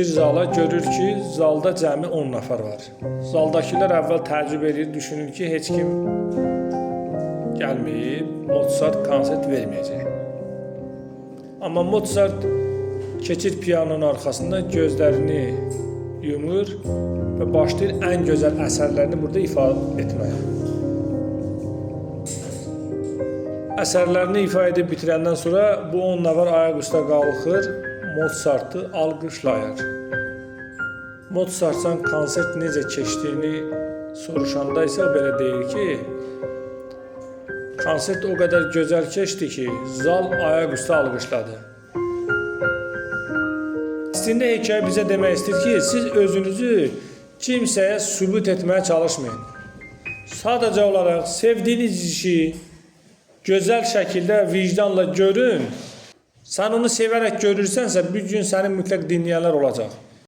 Zala görür ki, zalda cəmi 10 nəfər var. Zaldakılar əvvəl təəccüb edir, düşünür ki, heç kim gəlməyib, Mozart konsert verməyəcək. Amma Mozart keçir piyanonun arxasında, gözlərini yumur və başlayır ən gözəl əsərlərini burada ifadə etməyə. Əsərlərini ifadə edib bitirəndən sonra bu 10 nəfər ayaq üstə qalxır, Mozart'ı alqışlayır. Mozart'dan konsert necə keçdiyini soruşanda isə o belə deyir ki, konsert o qədər gözəl keçdi ki, zal ayaq üstə alqışladı. Əslində hekayə bizə demək istəyir ki, siz özünüzü kimsəyə sübut etməyə çalışmayın. Sadəcə olaraq sevdiyiniz işi gözəl şəkildə vicdanla görün. Sən onu sevərək görürsənsə, bir gün səni mütləq dinləyənlər olacaq.